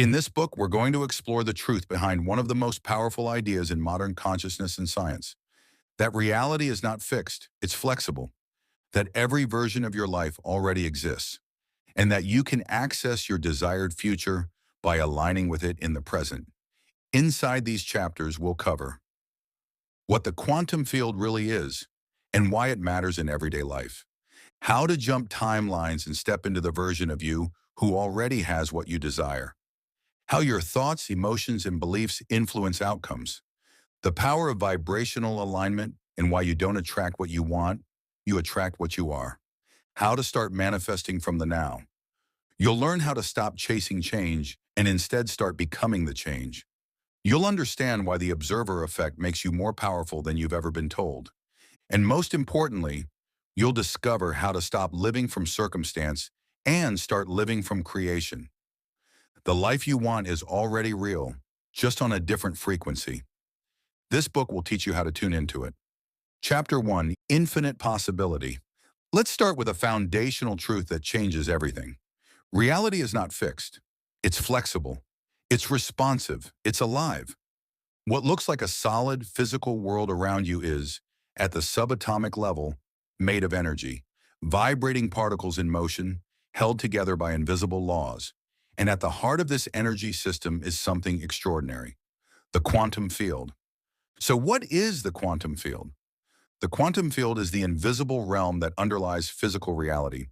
In this book, we're going to explore the truth behind one of the most powerful ideas in modern consciousness and science, that reality is not fixed, it's flexible, that every version of your life already exists, and that you can access your desired future by aligning with it in the present. Inside these chapters, we'll cover what the quantum field really is and why it matters in everyday life, how to jump timelines and step into the version of you who already has what you desire, how your thoughts, emotions, and beliefs influence outcomes, the power of vibrational alignment and why you don't attract what you want, you attract what you are, how to start manifesting from the now. You'll learn how to stop chasing change and instead start becoming the change. You'll understand why the observer effect makes you more powerful than you've ever been told. And most importantly, you'll discover how to stop living from circumstance and start living from creation. The life you want is already real, just on a different frequency. This book will teach you how to tune into it. Chapter 1, Infinite Possibility. Let's start with a foundational truth that changes everything. Reality is not fixed. It's flexible. It's responsive. It's alive. What looks like a solid physical world around you is, at the subatomic level, made of energy, vibrating particles in motion, held together by invisible laws. And at the heart of this energy system is something extraordinary, the quantum field. So what is the quantum field? The quantum field is the invisible realm that underlies physical reality.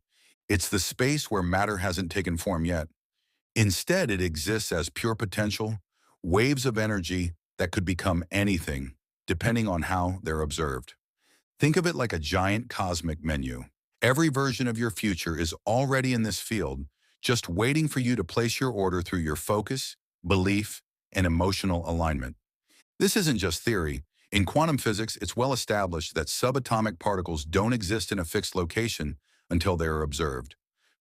It's the space where matter hasn't taken form yet. Instead, it exists as pure potential, waves of energy that could become anything, depending on how they're observed. Think of it like a giant cosmic menu. Every version of your future is already in this field, just waiting for you to place your order through your focus, belief, and emotional alignment. This isn't just theory. In quantum physics, it's well established that subatomic particles don't exist in a fixed location until they are observed.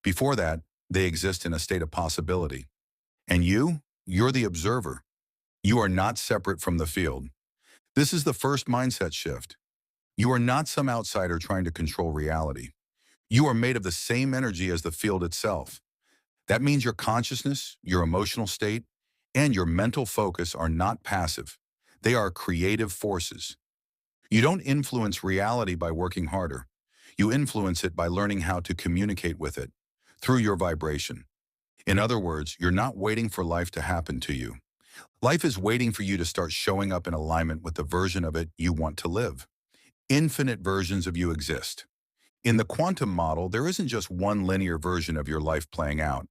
Before that, they exist in a state of possibility. And you're the observer. You are not separate from the field. This is the first mindset shift. You are not some outsider trying to control reality. You are made of the same energy as the field itself. That means your consciousness, your emotional state, and your mental focus are not passive. They are creative forces. You don't influence reality by working harder. You influence it by learning how to communicate with it through your vibration. In other words, you're not waiting for life to happen to you. Life is waiting for you to start showing up in alignment with the version of it you want to live. Infinite versions of you exist. In the quantum model, there isn't just one linear version of your life playing out.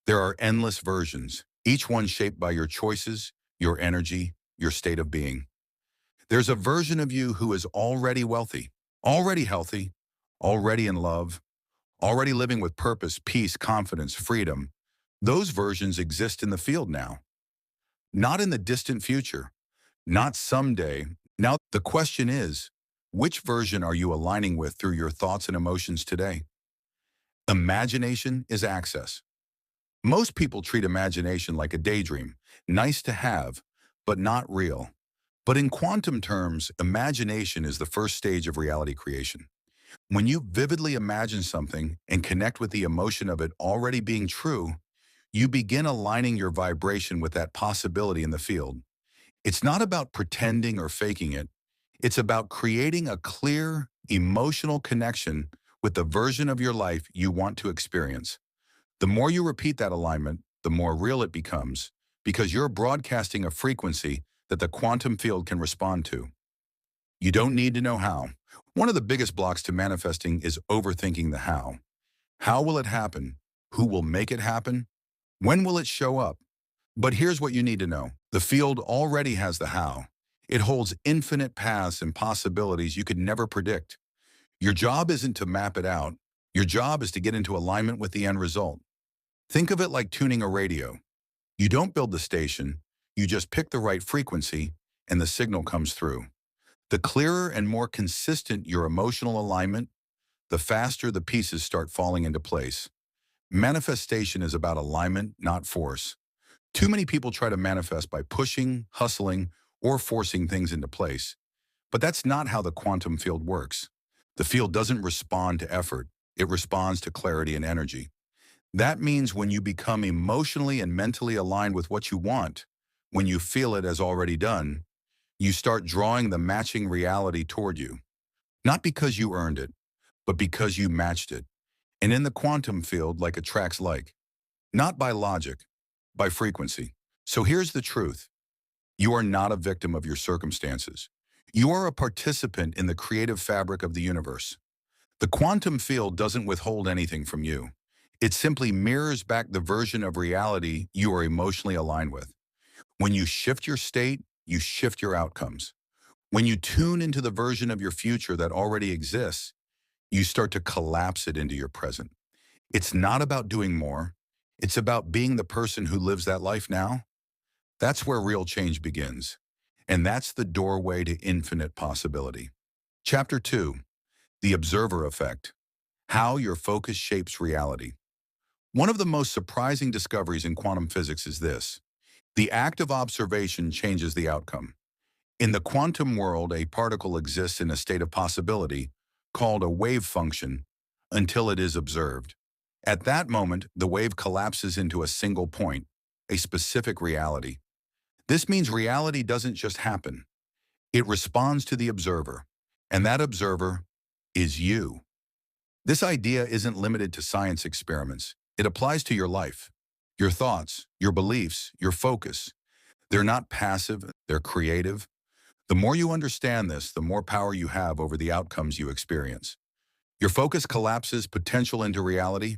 There are endless versions, each one shaped by your choices, your energy, your state of being. There's a version of you who is already wealthy, already healthy, already in love, already living with purpose, peace, confidence, freedom. Those versions exist in the field now, not in the distant future, not someday. Now, the question is, which version are you aligning with through your thoughts and emotions today? Imagination is access. Most people treat imagination like a daydream, nice to have, but not real. But in quantum terms, imagination is the first stage of reality creation. When you vividly imagine something and connect with the emotion of it already being true, you begin aligning your vibration with that possibility in the field. It's not about pretending or faking it. It's about creating a clear, emotional connection with the version of your life you want to experience. The more you repeat that alignment, the more real it becomes, because you're broadcasting a frequency that the quantum field can respond to. You don't need to know how. One of the biggest blocks to manifesting is overthinking the how. How will it happen? Who will make it happen? When will it show up? But here's what you need to know. The field already has the how. It holds infinite paths and possibilities you could never predict. Your job isn't to map it out. Your job is to get into alignment with the end result. Think of it like tuning a radio. You don't build the station, you just pick the right frequency and the signal comes through. The clearer and more consistent your emotional alignment, the faster the pieces start falling into place. Manifestation is about alignment, not force. Too many people try to manifest by pushing, hustling, or forcing things into place. But that's not how the quantum field works. The field doesn't respond to effort. It responds to clarity and energy. That means when you become emotionally and mentally aligned with what you want, when you feel it as already done, you start drawing the matching reality toward you. Not because you earned it, but because you matched it. And in the quantum field, like attracts like. Not by logic, by frequency. So here's the truth. You are not a victim of your circumstances. You are a participant in the creative fabric of the universe. The quantum field doesn't withhold anything from you. It simply mirrors back the version of reality you are emotionally aligned with. When you shift your state, you shift your outcomes. When you tune into the version of your future that already exists, you start to collapse it into your present. It's not about doing more. It's about being the person who lives that life now. That's where real change begins. And that's the doorway to infinite possibility. Chapter 2, The Observer Effect. How Your Focus Shapes Reality. One of the most surprising discoveries in quantum physics is this. The act of observation changes the outcome. In the quantum world, a particle exists in a state of possibility, called a wave function, until it is observed. At that moment, the wave collapses into a single point, a specific reality. This means reality doesn't just happen. It responds to the observer, and that observer is you. This idea isn't limited to science experiments. It applies to your life, your thoughts, your beliefs, your focus. They're not passive, they're creative. The more you understand this, the more power you have over the outcomes you experience. Your focus collapses potential into reality.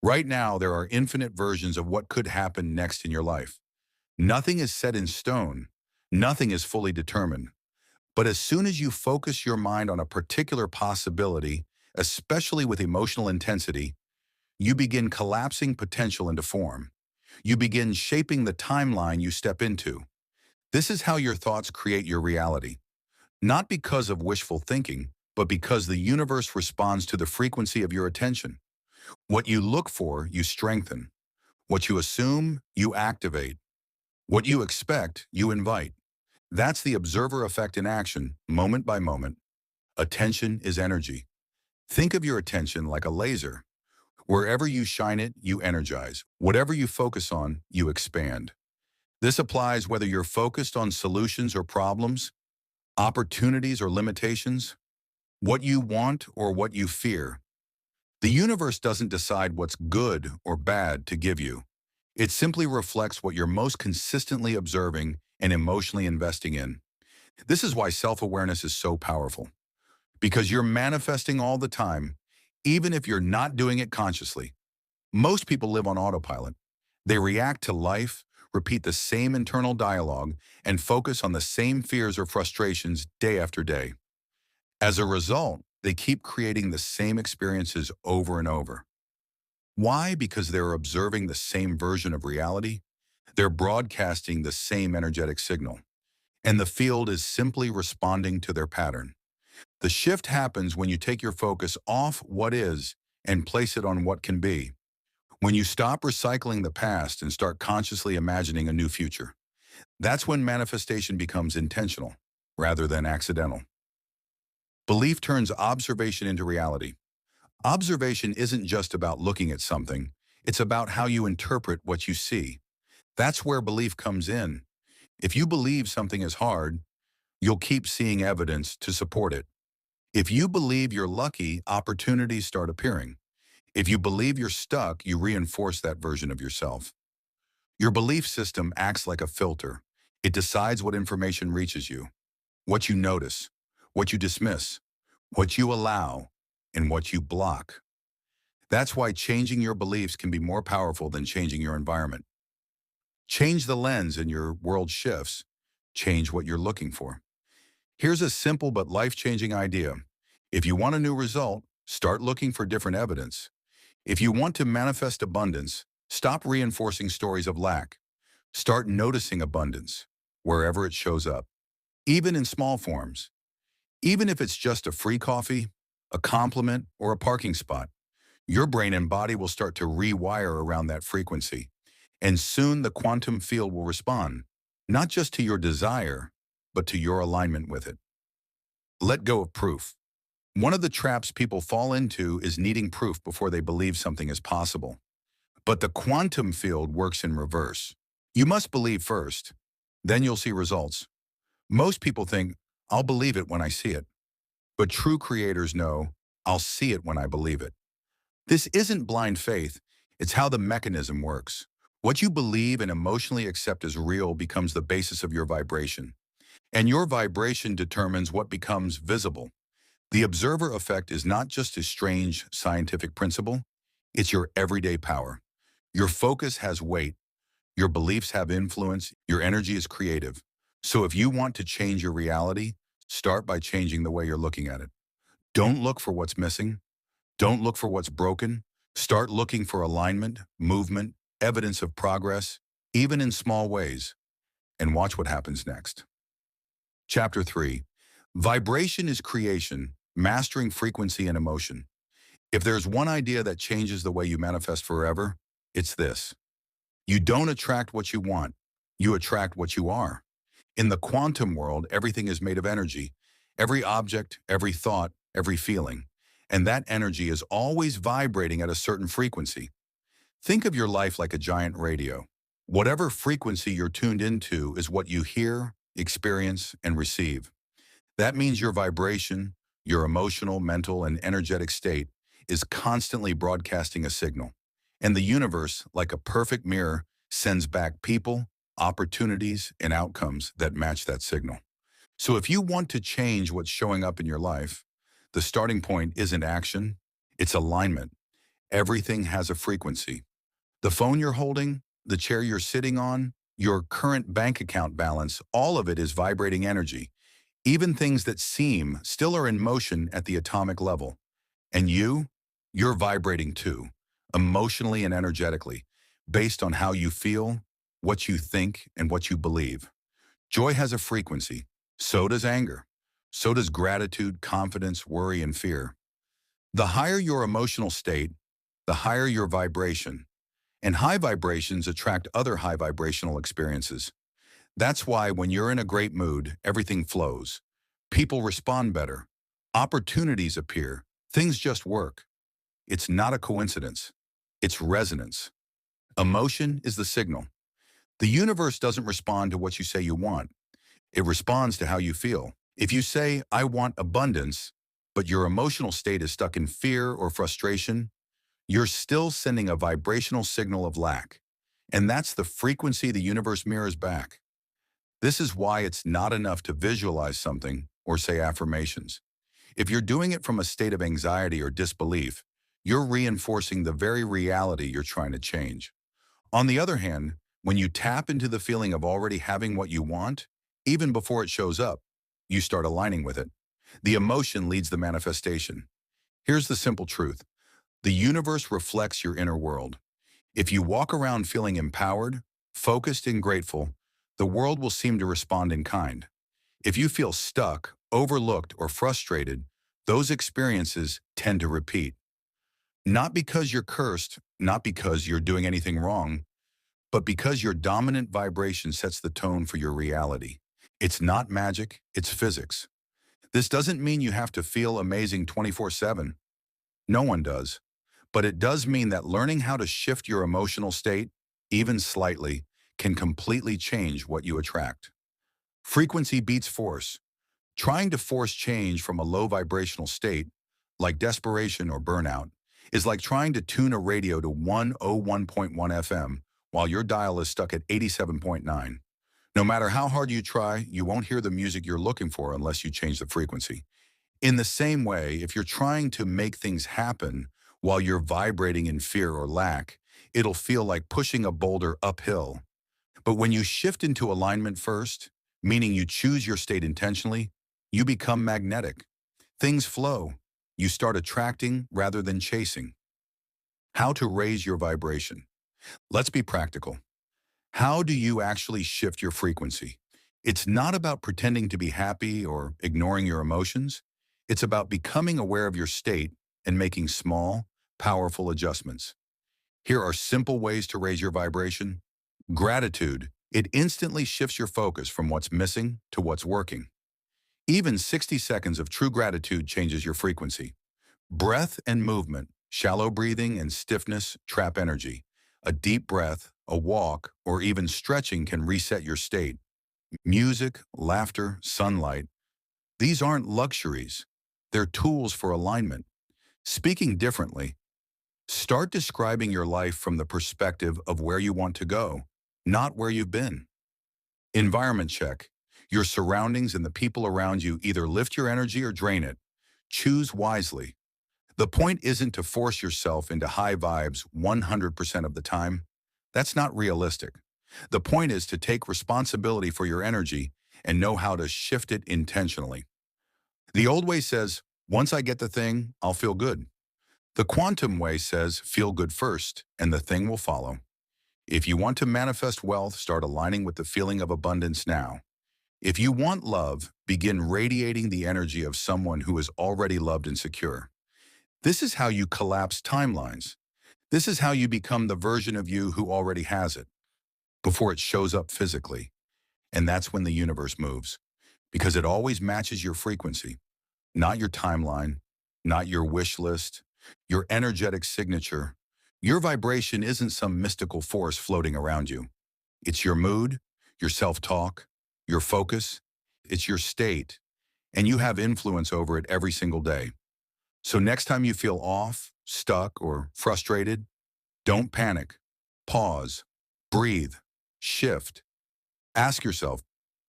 Right now, there are infinite versions of what could happen next in your life. Nothing is set in stone. Nothing is fully determined. But as soon as you focus your mind on a particular possibility, especially with emotional intensity, you begin collapsing potential into form. You begin shaping the timeline you step into. This is how your thoughts create your reality. Not because of wishful thinking, but because the universe responds to the frequency of your attention. What you look for, you strengthen. What you assume, you activate. What you expect, you invite. That's the observer effect in action, moment by moment. Attention is energy. Think of your attention like a laser. Wherever you shine it, you energize. Whatever you focus on, you expand. This applies whether you're focused on solutions or problems, opportunities or limitations, what you want or what you fear. The universe doesn't decide what's good or bad to give you. It simply reflects what you're most consistently observing and emotionally investing in. This is why self-awareness is so powerful. Because you're manifesting all the time, even if you're not doing it consciously. Most people live on autopilot. They react to life, repeat the same internal dialogue, and focus on the same fears or frustrations day after day. As a result, they keep creating the same experiences over and over. Why? Because they're observing the same version of reality. They're broadcasting the same energetic signal. And the field is simply responding to their pattern. The shift happens when you take your focus off what is and place it on what can be. When you stop recycling the past and start consciously imagining a new future. That's when manifestation becomes intentional rather than accidental. Belief turns observation into reality. Observation isn't just about looking at something. It's about how you interpret what you see. That's where belief comes in. If you believe something is hard, you'll keep seeing evidence to support it. If you believe you're lucky, opportunities start appearing. If you believe you're stuck, you reinforce that version of yourself. Your belief system acts like a filter. It decides what information reaches you, what you notice, what you dismiss, what you allow, and what you block. That's why changing your beliefs can be more powerful than changing your environment. Change the lens and your world shifts. Change what you're looking for. Here's a simple but life-changing idea. If you want a new result, start looking for different evidence. If you want to manifest abundance, stop reinforcing stories of lack. Start noticing abundance wherever it shows up, even in small forms. Even if it's just a free coffee, a compliment, or a parking spot, your brain and body will start to rewire around that frequency. And soon the quantum field will respond, not just to your desire, but to your alignment with it. Let go of proof. One of the traps people fall into is needing proof before they believe something is possible. But the quantum field works in reverse. You must believe first, then you'll see results. Most people think, I'll believe it when I see it. But true creators know, I'll see it when I believe it. This isn't blind faith, it's how the mechanism works. What you believe and emotionally accept as real becomes the basis of your vibration. And your vibration determines what becomes visible. The observer effect is not just a strange scientific principle, it's your everyday power. Your focus has weight, your beliefs have influence, your energy is creative. So if you want to change your reality, start by changing the way you're looking at it. Don't look for what's missing. Don't look for what's broken. Start looking for alignment, movement, evidence of progress, even in small ways, and watch what happens next. Chapter 3. Vibration is creation, mastering frequency and emotion. If there's one idea that changes the way you manifest forever, it's this. You don't attract what you want, you attract what you are. In the quantum world, everything is made of energy. Every object, every thought, every feeling. And that energy is always vibrating at a certain frequency. Think of your life like a giant radio. Whatever frequency you're tuned into is what you hear, experience, and receive. That means your vibration, your emotional, mental, and energetic state is constantly broadcasting a signal. And the universe, like a perfect mirror, sends back people, opportunities, and outcomes that match that signal. So if you want to change what's showing up in your life, the starting point isn't action, it's alignment. Everything has a frequency. The phone you're holding, the chair you're sitting on, your current bank account balance, all of it is vibrating energy. Even things that seem still are in motion at the atomic level. And you're vibrating too, emotionally and energetically, based on how you feel, what you think, and what you believe. Joy has a frequency. So does anger. So does gratitude, confidence, worry, and fear. The higher your emotional state, the higher your vibration. And high vibrations attract other high vibrational experiences. That's why when you're in a great mood, everything flows. People respond better. Opportunities appear. Things just work. It's not a coincidence. It's resonance. Emotion is the signal. The universe doesn't respond to what you say you want. It responds to how you feel. If you say, I want abundance, but your emotional state is stuck in fear or frustration, you're still sending a vibrational signal of lack. And that's the frequency the universe mirrors back. This is why it's not enough to visualize something or say affirmations. If you're doing it from a state of anxiety or disbelief, you're reinforcing the very reality you're trying to change. On the other hand, when you tap into the feeling of already having what you want, even before it shows up, you start aligning with it. The emotion leads the manifestation. Here's the simple truth. The universe reflects your inner world. If you walk around feeling empowered, focused, and grateful, the world will seem to respond in kind. If you feel stuck, overlooked, or frustrated, those experiences tend to repeat. Not because you're cursed, not because you're doing anything wrong, but because your dominant vibration sets the tone for your reality. It's not magic, it's physics. This doesn't mean you have to feel amazing 24/7. No one does. But it does mean that learning how to shift your emotional state, even slightly, can completely change what you attract. Frequency beats force. Trying to force change from a low vibrational state, like desperation or burnout, is like trying to tune a radio to 101.1 FM while your dial is stuck at 87.9. No matter how hard you try, you won't hear the music you're looking for unless you change the frequency. In the same way, if you're trying to make things happen while you're vibrating in fear or lack, it'll feel like pushing a boulder uphill. But when you shift into alignment first, meaning you choose your state intentionally, you become magnetic. Things flow. You start attracting rather than chasing. How to raise your vibration. Let's be practical. How do you actually shift your frequency? It's not about pretending to be happy or ignoring your emotions. It's about becoming aware of your state and making small, powerful adjustments. Here are simple ways to raise your vibration. Gratitude. It instantly shifts your focus from what's missing to what's working. Even 60 seconds of true gratitude changes your frequency. Breath and movement. Shallow breathing and stiffness trap energy. A deep breath, a walk, or even stretching can reset your state. Music, laughter, sunlight, these aren't luxuries. They're tools for alignment. Speaking differently, start describing your life from the perspective of where you want to go, not where you've been. Environment check. Your surroundings and the people around you either lift your energy or drain it. Choose wisely. The point isn't to force yourself into high vibes 100% of the time. That's not realistic. The point is to take responsibility for your energy and know how to shift it intentionally. The old way says, once I get the thing, I'll feel good. The quantum way says, feel good first, and the thing will follow. If you want to manifest wealth, start aligning with the feeling of abundance now. If you want love, begin radiating the energy of someone who is already loved and secure. This is how you collapse timelines. This is how you become the version of you who already has it, before it shows up physically. And that's when the universe moves, because it always matches your frequency, not your timeline, not your wish list, your energetic signature. Your vibration isn't some mystical force floating around you. It's your mood, your self-talk, your focus. It's your state, and you have influence over it every single day. So next time you feel off, stuck, or frustrated, don't panic. Pause, breathe, shift. Ask yourself,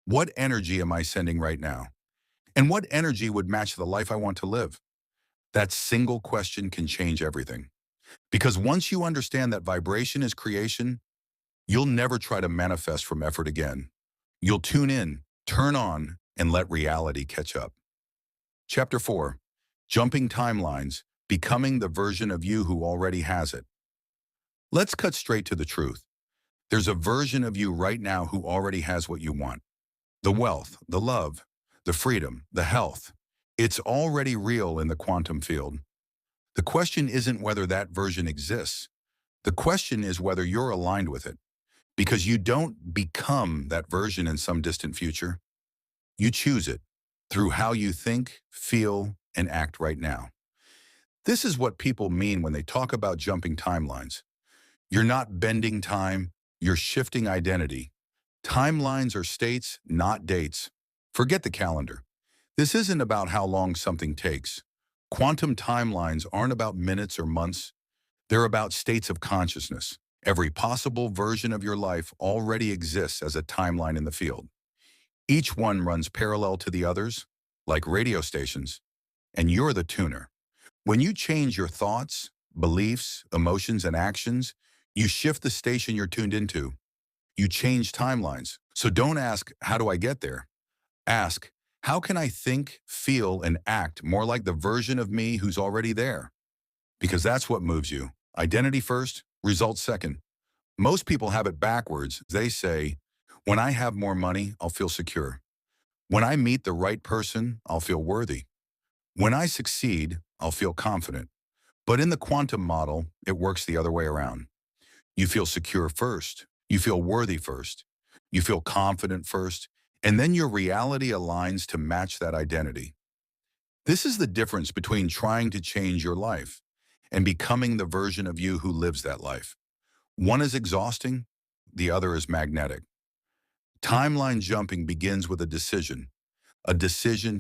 what energy am I sending right now? And what energy would match the life I want to live? That single question can change everything. Because once you understand that vibration is creation, you'll never try to manifest from effort again. You'll tune in, turn on, and let reality catch up. Chapter 4. Jumping Timelines, Becoming the Version of You Who Already Has It. Let's cut straight to the truth. There's a version of you right now who already has what you want. The wealth, the love, the freedom, the health. It's already real in the quantum field. The question isn't whether that version exists. The question is whether you're aligned with it. Because you don't become that version in some distant future. You choose it through how you think, feel, and act right now. This is what people mean when they talk about jumping timelines. You're not bending time, you're shifting identity. Timelines are states, not dates. Forget the calendar. This isn't about how long something takes. Quantum timelines aren't about minutes or months. They're about states of consciousness. Every possible version of your life already exists as a timeline in the field. Each one runs parallel to the others, like radio stations, and you're the tuner. When you change your thoughts, beliefs, emotions, and actions, you shift the station you're tuned into. You change timelines. So don't ask, how do I get there? Ask, how can I think, feel, and act more like the version of me who's already there? Because that's what moves you. Identity first, results second. Most people have it backwards. They say, when I have more money, I'll feel secure. When I meet the right person, I'll feel worthy. When I succeed, I'll feel confident. But in the quantum model, it works the other way around. You feel secure first. You feel worthy first. You feel confident first. And then your reality aligns to match that identity. This is the difference between trying to change your life and becoming the version of you who lives that life. One is exhausting, the other is magnetic. Timeline jumping begins with a decision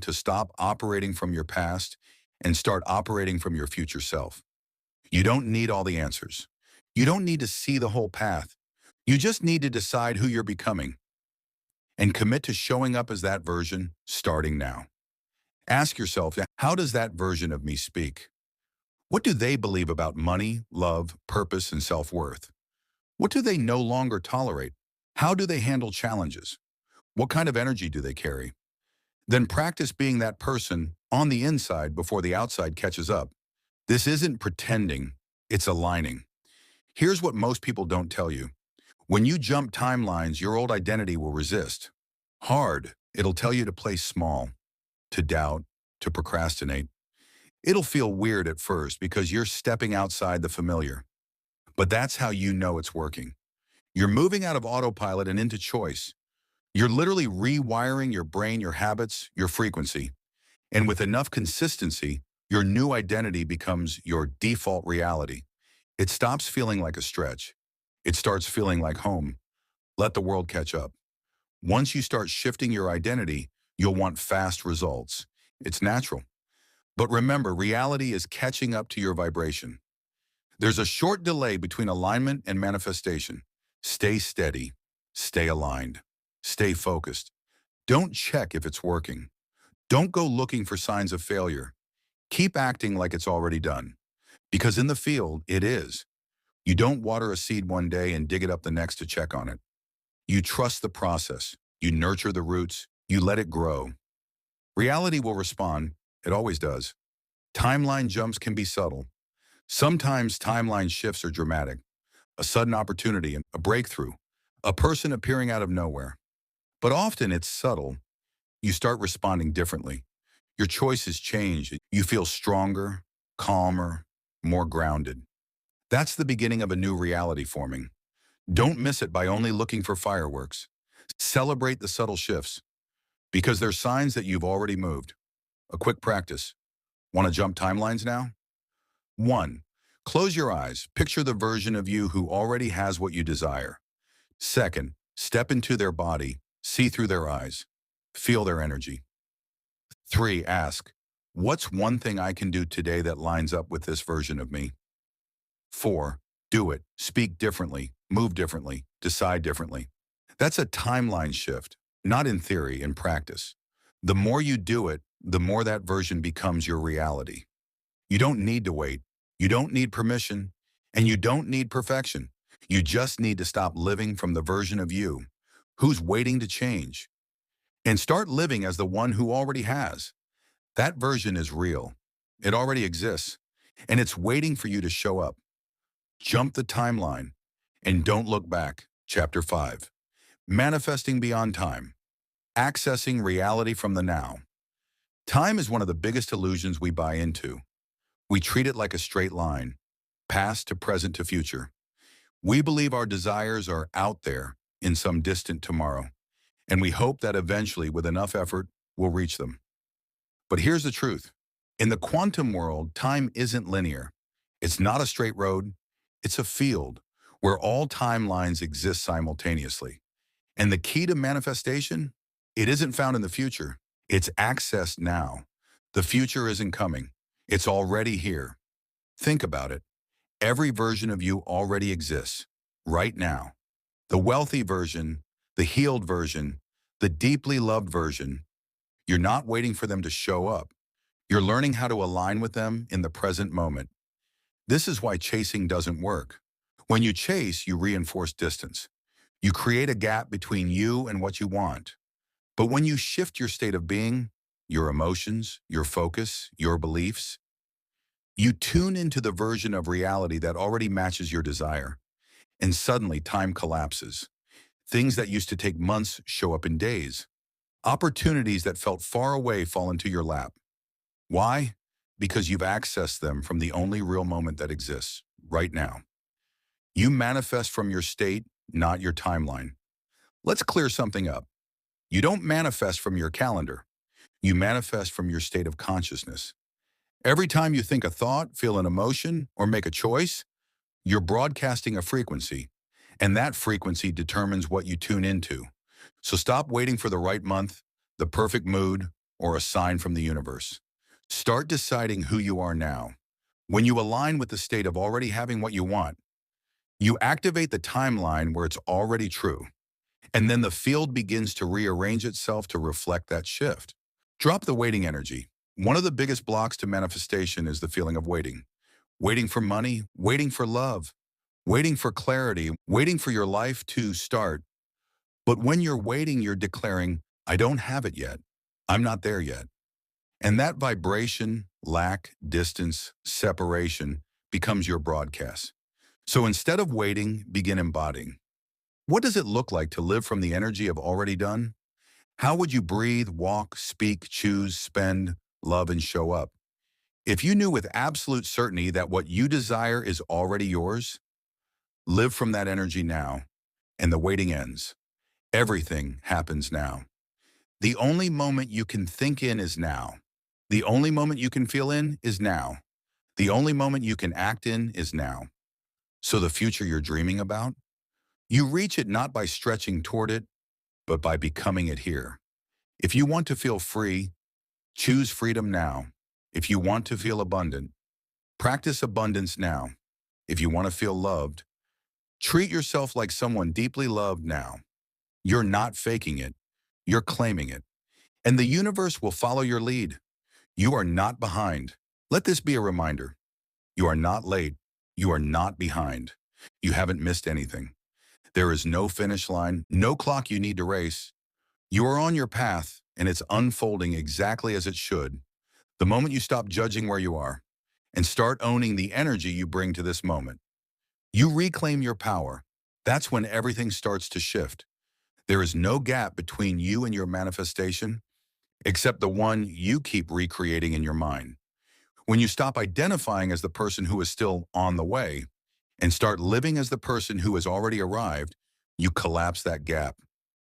to stop operating from your past and start operating from your future self. You don't need all the answers. You don't need to see the whole path. You just need to decide who you're becoming and commit to showing up as that version starting now. Ask yourself, how does that version of me speak? What do they believe about money, love, purpose, and self-worth? What do they no longer tolerate? How do they handle challenges? What kind of energy do they carry? Then practice being that person on the inside before the outside catches up. This isn't pretending, it's aligning. Here's what most people don't tell you. When you jump timelines, your old identity will resist. Hard, it'll tell you to play small, to doubt, to procrastinate. It'll feel weird at first because you're stepping outside the familiar. But that's how you know it's working. You're moving out of autopilot and into choice. You're literally rewiring your brain, your habits, your frequency. And with enough consistency, your new identity becomes your default reality. It stops feeling like a stretch. It starts feeling like home. Let the world catch up. Once you start shifting your identity, you'll want fast results. It's natural. But remember, reality is catching up to your vibration. There's a short delay between alignment and manifestation. Stay steady. Stay aligned. Stay focused. Don't check if it's working. Don't go looking for signs of failure. Keep acting like it's already done. Because in the field, it is. You don't water a seed one day and dig it up the next to check on it. You trust the process. You nurture the roots. You let it grow. Reality will respond. It always does. Timeline jumps can be subtle. Sometimes timeline shifts are dramatic. A sudden opportunity, a breakthrough, a person appearing out of nowhere. But often it's subtle. You start responding differently. Your choices change. You feel stronger, calmer, more grounded. That's the beginning of a new reality forming. Don't miss it by only looking for fireworks. Celebrate the subtle shifts because they're signs that you've already moved. A quick practice. Want to jump timelines now? 1. Close your eyes. Picture the version of you who already has what you desire. 2nd, step into their body. See through their eyes. Feel their energy. 3. Ask, what's one thing I can do today that lines up with this version of me? 4. Do it. Speak differently. Move differently. Decide differently. That's a timeline shift, not in theory, in practice. The more you do it, the more that version becomes your reality. You don't need to wait. You don't need permission. And you don't need perfection. You just need to stop living from the version of you who's waiting to change and start living as the one who already has. That version is real. It already exists. And it's waiting for you to show up. Jump the timeline and don't look back. Chapter 5. Manifesting beyond time. Accessing reality from the now. Time is one of the biggest illusions we buy into. We treat it like a straight line, past to present to future. We believe our desires are out there in some distant tomorrow, and we hope that eventually, with enough effort, we'll reach them. But here's the truth. In the quantum world, time isn't linear. It's not a straight road. It's a field where all timelines exist simultaneously. And the key to manifestation? It isn't found in the future. It's accessed now. The future isn't coming. It's already here. Think about it. Every version of you already exists, right now. The wealthy version, the healed version, the deeply loved version. You're not waiting for them to show up. You're learning how to align with them in the present moment. This is why chasing doesn't work. When you chase, you reinforce distance. You create a gap between you and what you want. But when you shift your state of being, your emotions, your focus, your beliefs, you tune into the version of reality that already matches your desire. And suddenly time collapses. Things that used to take months show up in days. Opportunities that felt far away fall into your lap. Why? Because you've accessed them from the only real moment that exists, right now. You manifest from your state, not your timeline. Let's clear something up. You don't manifest from your calendar. You manifest from your state of consciousness. Every time you think a thought, feel an emotion, or make a choice, you're broadcasting a frequency, and that frequency determines what you tune into. So stop waiting for the right month, the perfect mood, or a sign from the universe. Start deciding who you are now. When you align with the state of already having what you want, you activate the timeline where it's already true. And then the field begins to rearrange itself to reflect that shift. Drop the waiting energy. One of the biggest blocks to manifestation is the feeling of waiting. Waiting for money, waiting for love, waiting for clarity, waiting for your life to start. But when you're waiting, you're declaring, I don't have it yet. I'm not there yet. And that vibration, lack, distance, separation becomes your broadcast. So instead of waiting, begin embodying. What does it look like to live from the energy of already done? How would you breathe, walk, speak, choose, spend, love, and show up? If you knew with absolute certainty that what you desire is already yours, live from that energy now, and the waiting ends. Everything happens now. The only moment you can think in is now. The only moment you can feel in is now. The only moment you can act in is now. So the future you're dreaming about, You reach it not by stretching toward it, but by becoming it here. If you want to feel free, choose freedom now. If you want to feel abundant, practice abundance now. If you want to feel loved, treat yourself like someone deeply loved now. You're not faking it. You're claiming it. And the universe will follow your lead. You are not behind. Let this be a reminder. You are not late. You are not behind. You haven't missed anything. There is no finish line, no clock you need to race. You are on your path, and it's unfolding exactly as it should. The moment you stop judging where you are and start owning the energy you bring to this moment, you reclaim your power. That's when everything starts to shift. There is no gap between you and your manifestation, except the one you keep recreating in your mind. When you stop identifying as the person who is still on the way and start living as the person who has already arrived, you collapse that gap.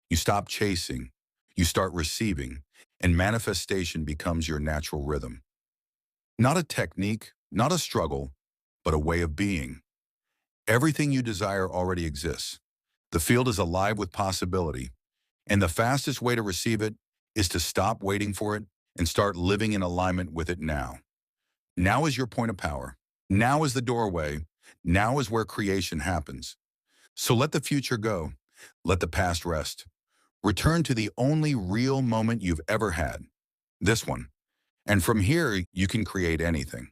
You stop chasing, you start receiving, and manifestation becomes your natural rhythm. Not a technique, not a struggle, but a way of being. Everything you desire already exists. The field is alive with possibility, and the fastest way to receive it is to stop waiting for it and start living in alignment with it now. Now is your point of power. Now is the doorway. Now is where creation happens. So let the future go. Let the past rest. Return to the only real moment you've ever had. This one. And from here, you can create anything.